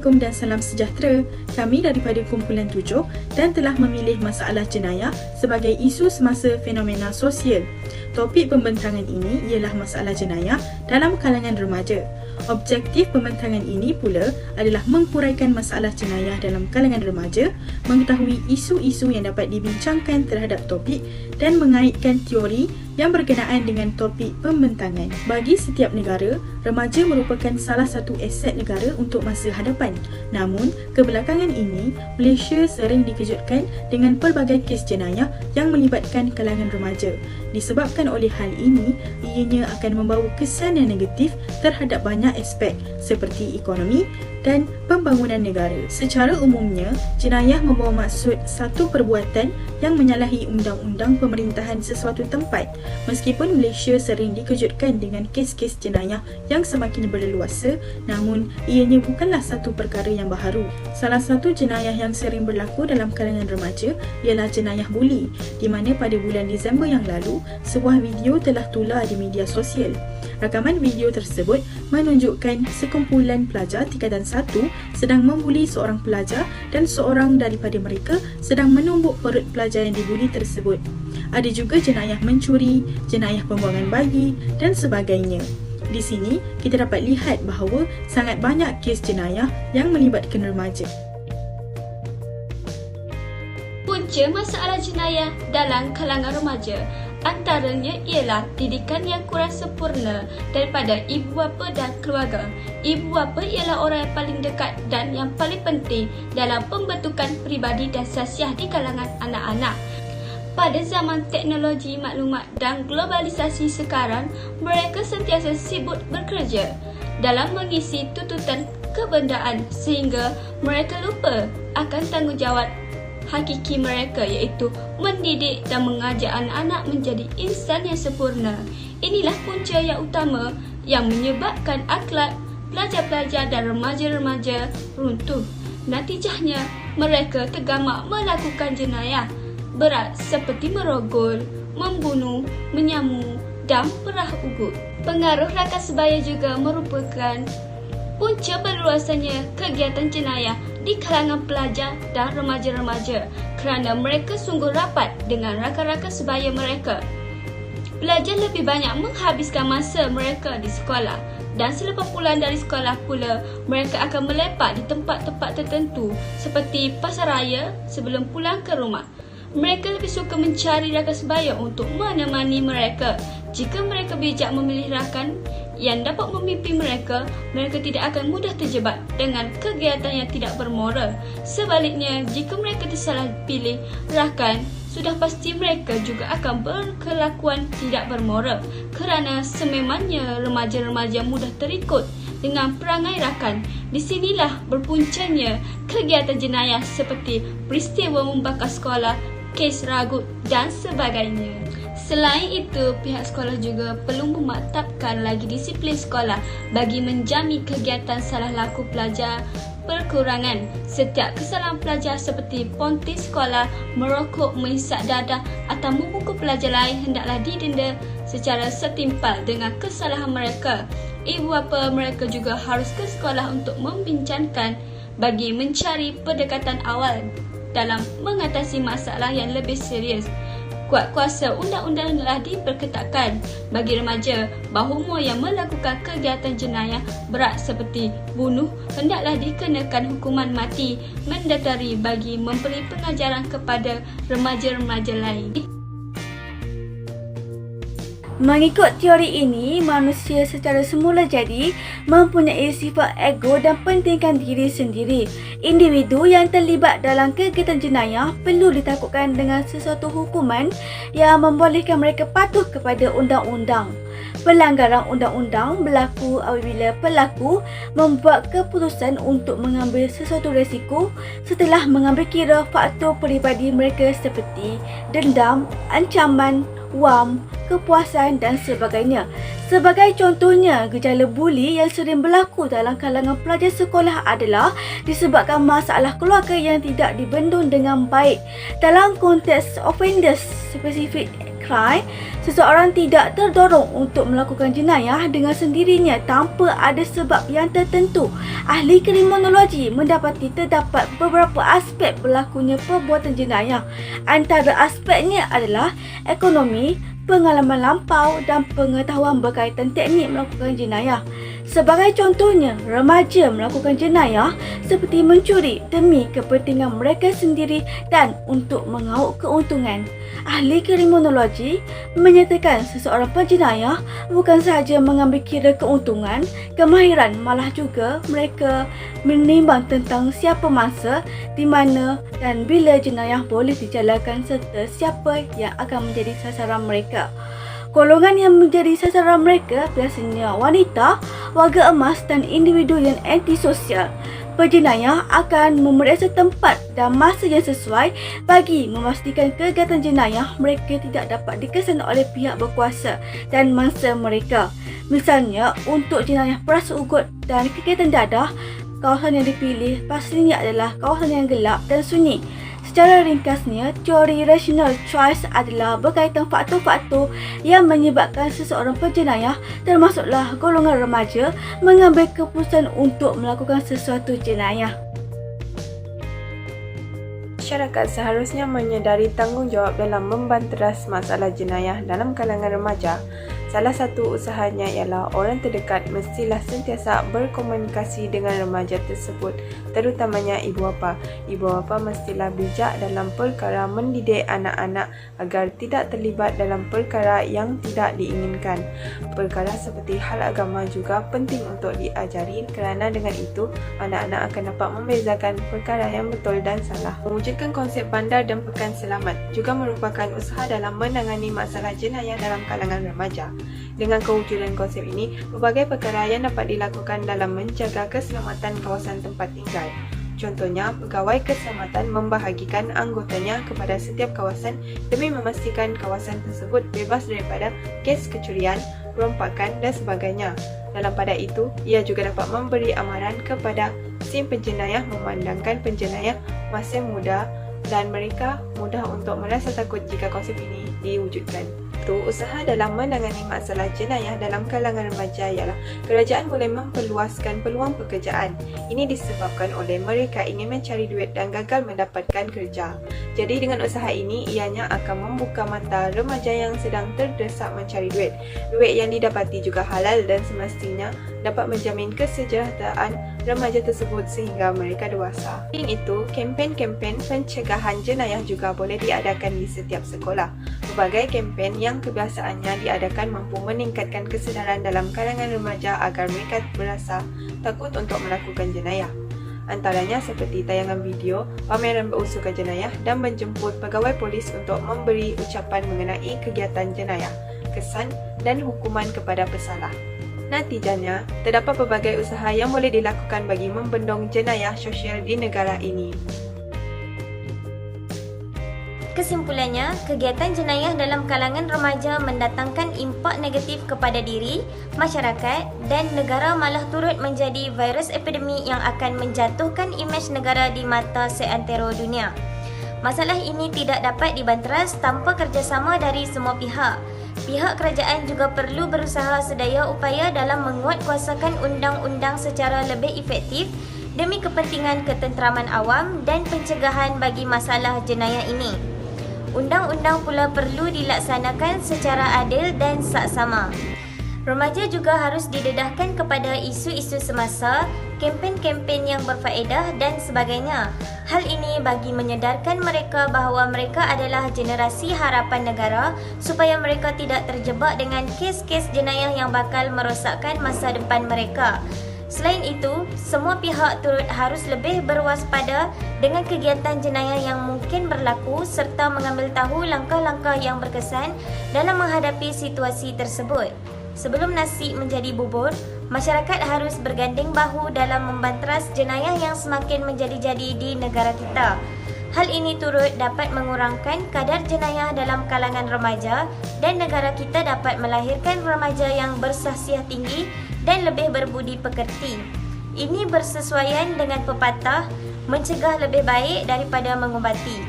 Assalamualaikum dan salam sejahtera. Kami daripada Kumpulan 7 dan telah memilih masalah jenayah sebagai isu semasa fenomena sosial. Topik pembentangan ini ialah masalah jenayah dalam kalangan remaja. Objektif pembentangan ini pula adalah menghuraikan masalah jenayah dalam kalangan remaja, mengetahui isu-isu yang dapat dibincangkan terhadap topik dan mengaitkan teori yang berkenaan dengan topik pembentangan. Bagi setiap negara, remaja merupakan salah satu aset negara untuk masa hadapan. Namun, kebelakangan ini, Malaysia sering dikejutkan dengan pelbagai kes jenayah yang melibatkan kalangan remaja. Disebabkan oleh hal ini, ianya akan membawa kesan yang negatif terhadap banyak aspek seperti ekonomi dan pembangunan negara. Secara umumnya, jenayah membawa maksud satu perbuatan yang menyalahi undang-undang pemerintahan sesuatu tempat. Meskipun Malaysia sering dikejutkan dengan kes-kes jenayah yang semakin berleluasa, namun ianya bukanlah satu perkara yang baharu. Salah satu jenayah yang sering berlaku dalam kalangan remaja ialah jenayah buli, di mana pada bulan Disember yang lalu, sebuah video telah tular di media sosial. Rakaman video tersebut menunjukkan sekumpulan pelajar tingkatan 1 sedang membuli seorang pelajar dan seorang daripada mereka sedang menumbuk perut pelajar yang dibuli tersebut. Ada juga jenayah mencuri, jenayah pembuangan bayi dan sebagainya. Di sini, kita dapat lihat bahawa sangat banyak kes jenayah yang melibatkan remaja. Punca masalah jenayah dalam kalangan remaja antaranya ialah didikan yang kurang sempurna daripada ibu bapa dan keluarga. Ibu bapa ialah orang yang paling dekat dan yang paling penting dalam pembentukan peribadi dan sasiah di kalangan anak-anak. Pada zaman teknologi maklumat dan globalisasi sekarang, mereka sentiasa sibuk bekerja dalam mengisi tuntutan kebendaan sehingga mereka lupa akan tanggungjawab hakiki mereka, iaitu mendidik dan mengajar anak-anak menjadi insan yang sempurna. Inilah punca yang utama yang menyebabkan akhlak pelajar-pelajar dan remaja-remaja runtuh. Natijahnya, mereka tergamak melakukan jenayah berat seperti merogol, membunuh, menyamu dan perah ugut. Pengaruh rakan sebaya juga merupakan punca berluasnya kegiatan jenayah di kalangan pelajar dan remaja-remaja kerana mereka sungguh rapat dengan rakan-rakan sebaya mereka. Pelajar lebih banyak menghabiskan masa mereka di sekolah dan selepas pulang dari sekolah pula mereka akan melepak di tempat-tempat tertentu seperti pasar raya sebelum pulang ke rumah. Mereka lebih suka mencari rakan sebaya untuk menemani mereka. Jika mereka bijak memilih rakan yang dapat memimpin mereka, mereka tidak akan mudah terjebak dengan kegiatan yang tidak bermoral. Sebaliknya, jika mereka tersalah pilih rakan, sudah pasti mereka juga akan berkelakuan tidak bermoral kerana sememangnya remaja-remaja mudah terikut dengan perangai rakan. Di sinilah berpuncanya kegiatan jenayah seperti peristiwa membakar sekolah, kes ragut dan sebagainya. Selain itu, pihak sekolah juga perlu memantapkan lagi disiplin sekolah bagi menjamin kegiatan salah laku pelajar berkurangan. Setiap kesalahan pelajar seperti ponting sekolah, merokok, menghisap dadah atau memukul pelajar lain hendaklah didenda secara setimpal dengan kesalahan mereka. Ibu bapa mereka juga harus ke sekolah untuk membincangkan bagi mencari pendekatan awal dalam mengatasi masalah yang lebih serius. Kuat kuasa undang-undang telah diperketatkan bagi remaja bahawa umur yang melakukan kegiatan jenayah berat seperti bunuh hendaklah dikenakan hukuman mati mandatory bagi memberi pengajaran kepada remaja-remaja lain. Mengikut teori ini, manusia secara semula jadi mempunyai sifat ego dan pentingkan diri sendiri. Individu yang terlibat dalam kegiatan jenayah perlu ditakutkan dengan sesuatu hukuman yang membolehkan mereka patuh kepada undang-undang. Pelanggaran undang-undang berlaku apabila pelaku membuat keputusan untuk mengambil sesuatu risiko setelah mengambil kira faktor peribadi mereka seperti dendam, ancaman, wam, kepuasan dan sebagainya. Sebagai contohnya, gejala buli yang sering berlaku dalam kalangan pelajar sekolah adalah disebabkan masalah keluarga yang tidak dibendung dengan baik. Dalam konteks offenders spesifik crime, seseorang tidak terdorong untuk melakukan jenayah dengan sendirinya tanpa ada sebab yang tertentu. Ahli kriminologi mendapati terdapat beberapa aspek berlakunya perbuatan jenayah. Antara aspeknya adalah ekonomi, pengalaman lampau dan pengetahuan berkaitan teknik melakukan jenayah. Sebagai contohnya, remaja melakukan jenayah seperti mencuri demi kepentingan mereka sendiri dan untuk mengauk keuntungan. Ahli kriminologi menyatakan seseorang penjenayah bukan sahaja mengambil kira keuntungan, kemahiran, malah juga mereka menimbang tentang siapa masa, di mana dan bila jenayah boleh dijalankan serta siapa yang akan menjadi sasaran mereka. Golongan yang menjadi sasaran mereka biasanya wanita, warga emas dan individu yang antisosial. Penjenayah akan memeriksa tempat dan masa yang sesuai bagi memastikan kegiatan jenayah mereka tidak dapat dikesan oleh pihak berkuasa dan mangsa mereka. Misalnya, untuk jenayah peras ugut dan kegiatan dadah, kawasan yang dipilih pastinya adalah kawasan yang gelap dan sunyi. Secara ringkasnya, teori rational choice adalah berkaitan faktor-faktor yang menyebabkan seseorang penjenayah, termasuklah golongan remaja, mengambil keputusan untuk melakukan sesuatu jenayah. Masyarakat seharusnya menyedari tanggungjawab dalam membanteras masalah jenayah dalam kalangan remaja. Salah satu usahanya ialah orang terdekat mestilah sentiasa berkomunikasi dengan remaja tersebut, terutamanya ibu bapa. Ibu bapa mestilah bijak dalam perkara mendidik anak-anak agar tidak terlibat dalam perkara yang tidak diinginkan. Perkara seperti hal agama juga penting untuk diajari, kerana dengan itu anak-anak akan dapat membezakan perkara yang betul dan salah. Mewujudkan konsep bandar dan pekan selamat juga merupakan usaha dalam menangani masalah jenayah dalam kalangan remaja. Dengan kewujudan konsep ini, berbagai perkara yang dapat dilakukan dalam menjaga keselamatan kawasan tempat tinggal. Contohnya, pegawai keselamatan membahagikan anggotanya kepada setiap kawasan demi memastikan kawasan tersebut bebas daripada kes kecurian, perompakan dan sebagainya. Dalam pada itu, ia juga dapat memberi amaran kepada si penjenayah memandangkan penjenayah masih muda dan mereka mudah untuk merasa takut jika konsep ini diwujudkan. Usaha dalam menangani masalah jenayah dalam kalangan remaja ialah kerajaan boleh memperluaskan peluang pekerjaan. Ini disebabkan oleh mereka ingin mencari duit dan gagal mendapatkan kerja. Jadi dengan usaha ini, ianya akan membuka mata remaja yang sedang terdesak mencari duit. Duit yang didapati juga halal dan semestinya dapat menjamin kesejahteraan remaja tersebut sehingga mereka dewasa. Selain itu, kempen-kempen pencegahan jenayah juga boleh diadakan di setiap sekolah. Berbagai kempen yang kebiasaannya diadakan mampu meningkatkan kesedaran dalam kalangan remaja agar mereka berasa takut untuk melakukan jenayah. Antaranya seperti tayangan video, pameran berusulkan jenayah dan menjemput pegawai polis untuk memberi ucapan mengenai kegiatan jenayah, kesan dan hukuman kepada pesalah. Natijanya, terdapat pelbagai usaha yang boleh dilakukan bagi membendung jenayah sosial di negara ini. Kesimpulannya, kegiatan jenayah dalam kalangan remaja mendatangkan impak negatif kepada diri, masyarakat dan negara, malah turut menjadi virus epidemik yang akan menjatuhkan imej negara di mata seantero dunia. Masalah ini tidak dapat dibanteras tanpa kerjasama dari semua pihak. Pihak kerajaan juga perlu berusaha sedaya upaya dalam menguatkuasakan undang-undang secara lebih efektif demi kepentingan ketenteraman awam dan pencegahan bagi masalah jenayah ini. Undang-undang pula perlu dilaksanakan secara adil dan saksama. Remaja juga harus didedahkan kepada isu-isu semasa, kempen-kempen yang berfaedah dan sebagainya. Hal ini bagi menyedarkan mereka bahawa mereka adalah generasi harapan negara supaya mereka tidak terjebak dengan kes-kes jenayah yang bakal merosakkan masa depan mereka. Selain itu, semua pihak turut harus lebih berwaspada dengan kegiatan jenayah yang mungkin berlaku serta mengambil tahu langkah-langkah yang berkesan dalam menghadapi situasi tersebut. Sebelum nasi menjadi bubur, masyarakat harus berganding bahu dalam membanteras jenayah yang semakin menjadi-jadi di negara kita. Hal ini turut dapat mengurangkan kadar jenayah dalam kalangan remaja dan negara kita dapat melahirkan remaja yang bersahsiah tinggi dan lebih berbudi pekerti. Ini bersesuaian dengan pepatah, mencegah lebih baik daripada mengubati.